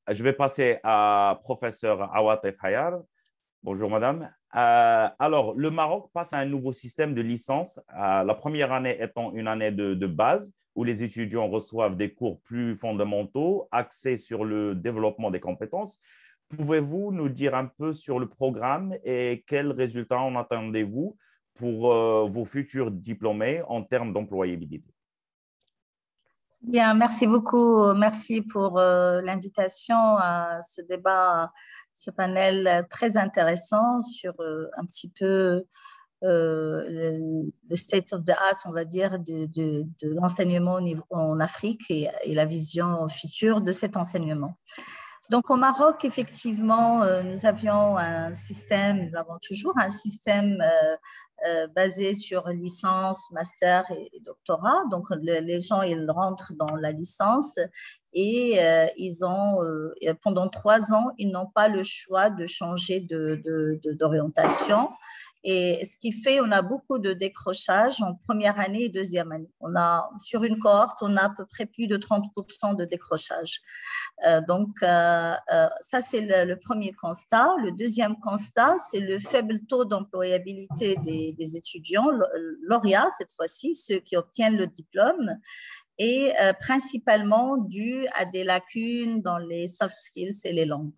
Je vais passer à professeur Awatif Hayar. Bonjour, madame. Alors, le Maroc passe à un nouveau système de licence, la première année étant une année de base, où les étudiants reçoivent des cours plus fondamentaux, axés sur le développement des compétences. Pouvez-vous nous dire un peu sur le programme et quels résultats en attendez-vous pour vos futurs diplômés en termes d'employabilité? Bien, merci beaucoup. Merci pour l'invitation à ce débat, ce panel très intéressant sur un petit peu le state of the art, on va dire, de l'enseignement en Afrique et la vision future de cet enseignement. Donc, au Maroc, effectivement, nous avions un système, nous avons toujours un système basé sur licence, master et doctorat. Donc, les gens, ils rentrent dans la licence et pendant 3 ans, ils n'ont pas le choix de changer d'orientation. Et ce qui fait, on a beaucoup de décrochage en première année et deuxième année. Sur une cohorte, on a à peu près plus de 30% de décrochage. Ça, c'est le premier constat. Le deuxième constat, c'est le faible taux d'employabilité des étudiants, lauréats cette fois-ci, ceux qui obtiennent le diplôme, et principalement dû à des lacunes dans les soft skills et les langues.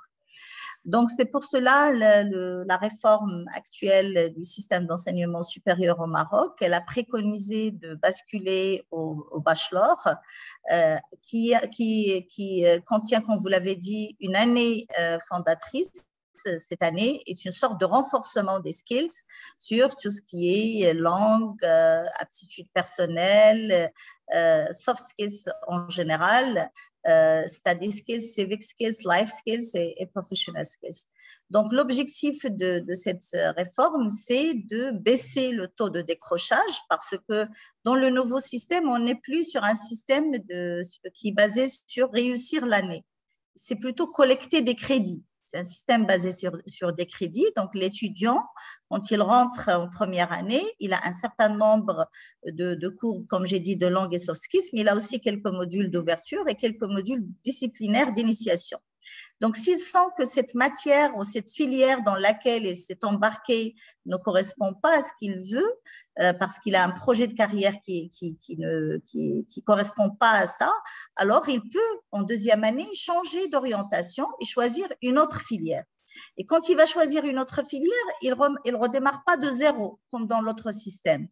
Donc, c'est pour cela la réforme actuelle du système d'enseignement supérieur au Maroc, elle a préconisé de basculer au bachelor, qui contient, comme vous l'avez dit, une année fondatrice. Cette année est une sorte de renforcement des skills sur tout ce qui est langue, aptitudes personnelles, soft skills en général, study skills, civic skills, life skills et professional skills. Donc, l'objectif de cette réforme, c'est de baisser le taux de décrochage parce que dans le nouveau système, on n'est plus sur un système qui est basé sur réussir l'année. C'est plutôt collecter des crédits. C'est un système basé sur des crédits. Donc, l'étudiant, quand il rentre en première année, il a un certain nombre de cours, comme j'ai dit, de langue et soft skills, mais il a aussi quelques modules d'ouverture et quelques modules disciplinaires d'initiation. Donc, s'il sent que cette matière ou cette filière dans laquelle il s'est embarqué ne correspond pas à ce qu'il veut, parce qu'il a un projet de carrière qui ne correspond pas à ça, alors il peut, en deuxième année, changer d'orientation et choisir une autre filière. Et quand il va choisir une autre filière, il ne redémarre pas de zéro, comme dans l'autre système.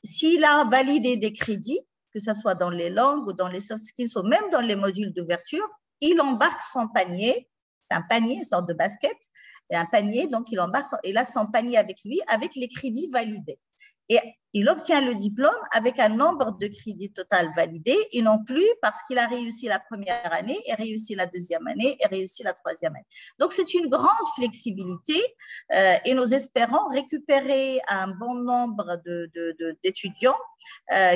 S'il a validé des crédits, que ce soit dans les langues ou dans les soft skills ou même dans les modules d'ouverture, il embarque son panier, c'est un panier, une sorte de basket, et un panier, donc il a son panier avec lui, avec les crédits validés. Et il obtient le diplôme avec un nombre de crédits total validés et non plus parce qu'il a réussi la première année et réussi la deuxième année et réussi la troisième année. Donc, c'est une grande flexibilité et nous espérons récupérer un bon nombre d'étudiants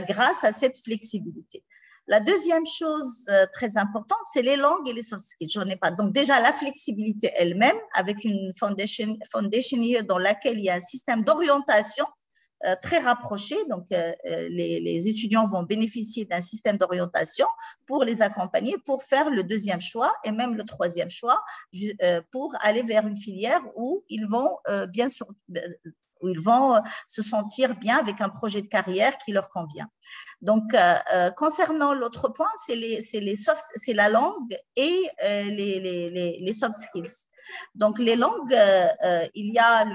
grâce à cette flexibilité. La deuxième chose très importante, c'est les langues et les soft skills. J'en ai pas. Donc, déjà, la flexibilité elle-même avec une foundation year dans laquelle il y a un système d'orientation très rapproché. Donc, les étudiants vont bénéficier d'un système d'orientation pour les accompagner, pour faire le deuxième choix et même le troisième choix pour aller vers une filière où ils vont bien sûr où ils vont se sentir bien avec un projet de carrière qui leur convient. Donc, concernant l'autre point, c'est la langue et les soft skills. Donc, les langues, il y a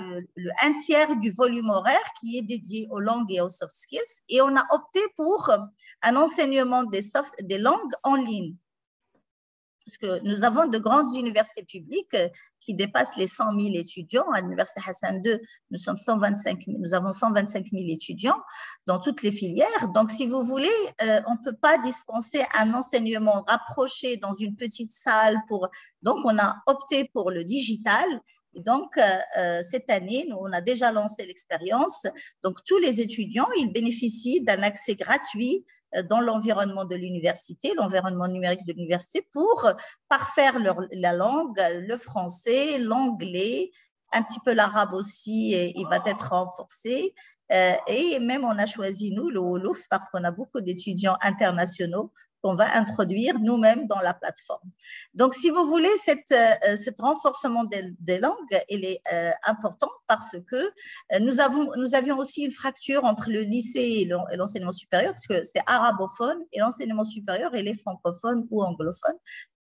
un tiers du volume horaire qui est dédié aux langues et aux soft skills et on a opté pour un enseignement des langues en ligne. Parce que nous avons de grandes universités publiques qui dépassent les 100 000 étudiants. À l'Université Hassan II, nous avons 125 000 étudiants dans toutes les filières. Donc, si vous voulez, on ne peut pas dispenser un enseignement rapproché dans une petite salle. Donc, on a opté pour le digital. Et donc, cette année, on a déjà lancé l'expérience. Donc, tous les étudiants, ils bénéficient d'un accès gratuit dans l'environnement de l'université, l'environnement numérique de l'université, pour parfaire la langue, le français, l'anglais, un petit peu l'arabe aussi, et il va être renforcé. Et même, on a choisi, nous, le Wolof, parce qu'on a beaucoup d'étudiants internationaux qu'on va introduire nous-mêmes dans la plateforme. Donc, si vous voulez, cet renforcement des langues, il est important parce que nous avions aussi une fracture entre le lycée et l'enseignement supérieur, parce que c'est arabophone et l'enseignement supérieur, il est francophone ou anglophone.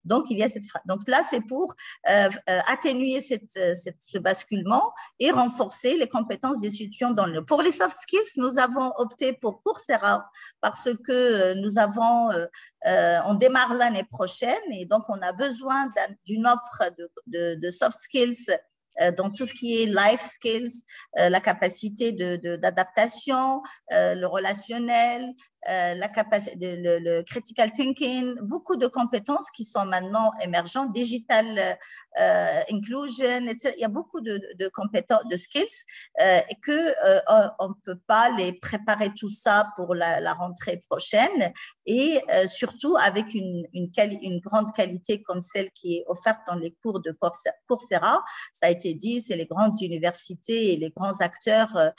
Donc, il y a donc là, c'est pour atténuer ce basculement et renforcer les compétences des étudiants dans le. Pour les soft skills, nous avons opté pour Coursera parce que on démarre l'année prochaine et donc on a besoin d'une offre de soft skills dans tout ce qui est life skills, la capacité d'adaptation, le relationnel, la capacité, le critical thinking, beaucoup de compétences qui sont maintenant émergentes, digital inclusion, etc. Il y a beaucoup de compétences, de skills, et qu'on ne peut pas les préparer tout ça pour la rentrée prochaine, et surtout avec une grande qualité comme celle qui est offerte dans les cours de Coursera. Ça a été dit, c'est les grandes universités et les grands acteurs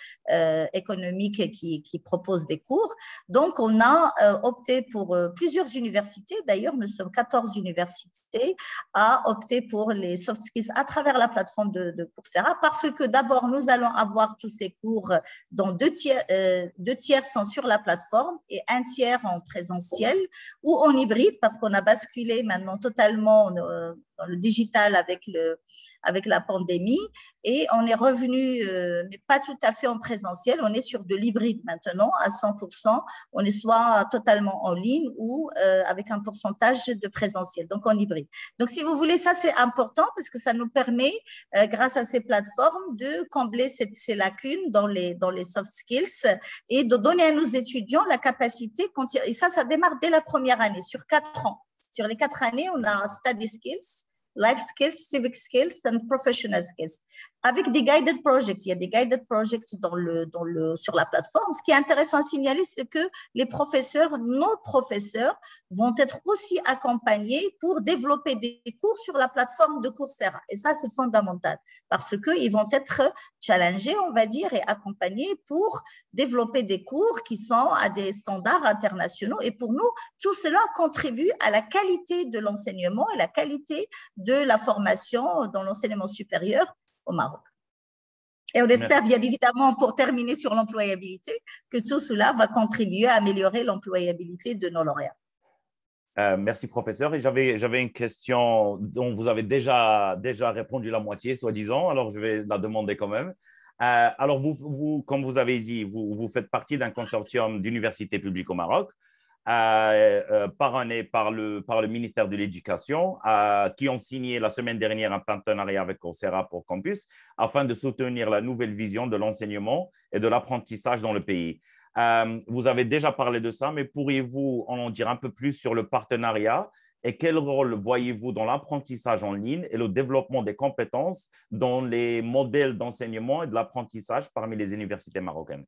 économiques qui proposent des cours. Donc, on a opté pour plusieurs universités, d'ailleurs, nous sommes 14 universités à opter pour les soft skills à travers la plateforme de Coursera, parce que d'abord, nous allons avoir tous ces cours dont deux tiers sont sur la plateforme et un tiers en présentiel ou en hybride, parce qu'on a basculé maintenant totalement dans le digital avec la pandémie, et on est revenu, mais pas tout à fait en présentiel, on est sur de l'hybride maintenant à 100%, on est soit totalement en ligne ou avec un pourcentage de présentiel, donc en hybride. Donc, si vous voulez, ça c'est important parce que ça nous permet, grâce à ces plateformes, de combler ces lacunes dans les soft skills et de donner à nos étudiants la capacité, et ça démarre dès la première année, sur 4 ans. Sur les 4 années, on a study skills, life skills, civic skills and professional skills. Avec des guided projects, il y a des guided projects sur la plateforme. Ce qui est intéressant à signaler, c'est que nos professeurs vont être aussi accompagnés pour développer des cours sur la plateforme de Coursera. Et ça, c'est fondamental parce qu'ils vont être challengés, on va dire, et accompagnés pour développer des cours qui sont à des standards internationaux. Et pour nous, tout cela contribue à la qualité de l'enseignement et la qualité de la formation dans l'enseignement supérieur au Maroc. Et on espère bien évidemment, pour terminer sur l'employabilité, que tout cela va contribuer à améliorer l'employabilité de nos lauréats. Merci, professeur. Et j'avais une question dont vous avez déjà répondu la moitié, soi-disant, alors je vais la demander quand même. Alors, vous, comme vous avez dit, vous faites partie d'un consortium d'universités publiques au Maroc, parrainé par le ministère de l'Éducation, qui ont signé la semaine dernière un partenariat avec Coursera pour Campus afin de soutenir la nouvelle vision de l'enseignement et de l'apprentissage dans le pays. Vous avez déjà parlé de ça, mais pourriez-vous en dire un peu plus sur le partenariat et quel rôle voyez-vous dans l'apprentissage en ligne et le développement des compétences dans les modèles d'enseignement et de l'apprentissage parmi les universités marocaines?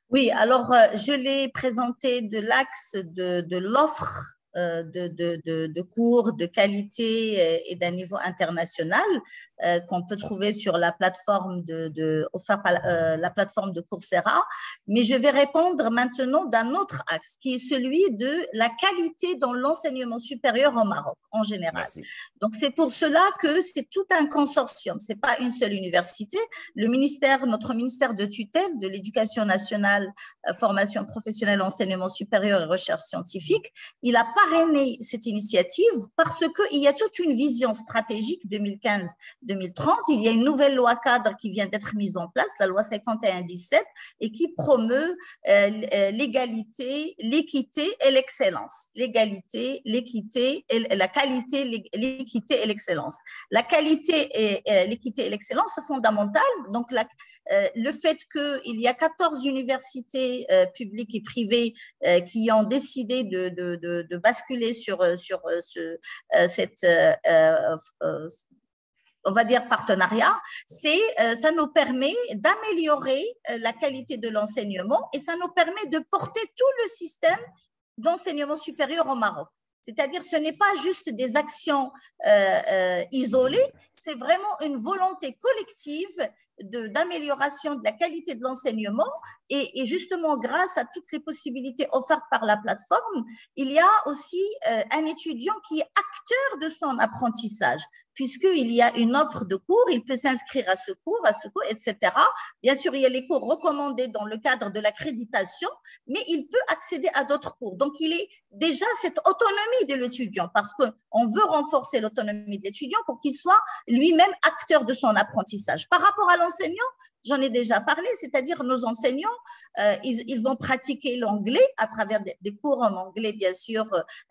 Oui, alors je l'ai présenté de l'axe de l'offre de cours de qualité et d'un niveau international qu'on peut trouver sur la plateforme offerte par la plateforme de Coursera. Mais je vais répondre maintenant d'un autre axe qui est celui de la qualité dans l'enseignement supérieur au Maroc en général. Merci. Donc, c'est pour cela que c'est tout un consortium. Ce n'est pas une seule université. Notre ministère de tutelle de l'Éducation nationale, formation professionnelle, enseignement supérieur et recherche scientifique, il a parrainé cette initiative parce qu'il y a toute une vision stratégique 2015-2030. Il y a une nouvelle loi cadre qui vient d'être mise en place, la loi 51-17, et qui promeut l'égalité, l'équité et l'excellence. L'égalité, l'équité, la qualité, l'équité et l'excellence. La qualité et l'équité et l'excellence sont fondamentales. Donc, le fait qu'il y a 14 universités publiques et privées qui ont décidé de basculer sur cette on va dire partenariat, ça nous permet d'améliorer la qualité de l'enseignement et ça nous permet de porter tout le système d'enseignement supérieur au Maroc. C'est-à-dire, ce n'est pas juste des actions isolées, c'est vraiment une volonté collective d'amélioration de la qualité de l'enseignement et justement grâce à toutes les possibilités offertes par la plateforme, il y a aussi un étudiant qui est acteur de son apprentissage, puisqu'il y a une offre de cours, il peut s'inscrire à ce cours, etc. Bien sûr, il y a les cours recommandés dans le cadre de l'accréditation, mais il peut accéder à d'autres cours. Donc, il est déjà cette autonomie de l'étudiant, parce qu'on veut renforcer l'autonomie de l'étudiant pour qu'il soit lui-même acteur de son apprentissage. Par rapport à l'enseignant, j'en ai déjà parlé, c'est-à-dire nos enseignants, ils vont pratiquer l'anglais à travers des cours en anglais, bien sûr,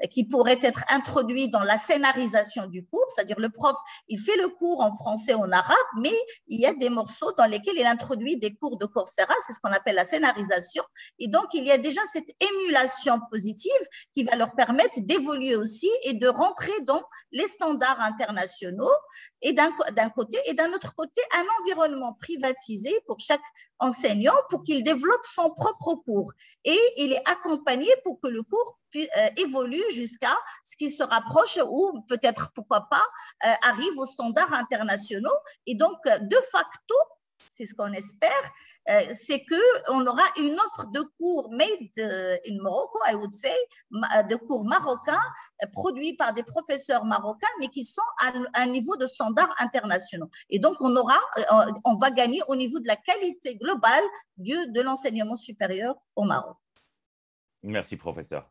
qui pourraient être introduits dans la scénarisation du cours, c'est-à-dire le prof, il fait le cours en français, en arabe, mais il y a des morceaux dans lesquels il introduit des cours de Coursera, c'est ce qu'on appelle la scénarisation, et donc il y a déjà cette émulation positive qui va leur permettre d'évoluer aussi et de rentrer dans les standards internationaux, et d'un côté, et d'un autre côté, un environnement privatisé pour chaque enseignant pour qu'il développe son propre cours. Et il est accompagné pour que le cours évolue jusqu'à ce qu'il se rapproche ou peut-être, pourquoi pas, arrive aux standards internationaux. Et donc, de facto, c'est ce qu'on espère, c'est qu'on aura une offre de cours made in Morocco, I would say, de cours marocains produits par des professeurs marocains, mais qui sont à un niveau de standards internationaux. Et donc, on va gagner au niveau de la qualité globale de l'enseignement supérieur au Maroc. Merci, professeur.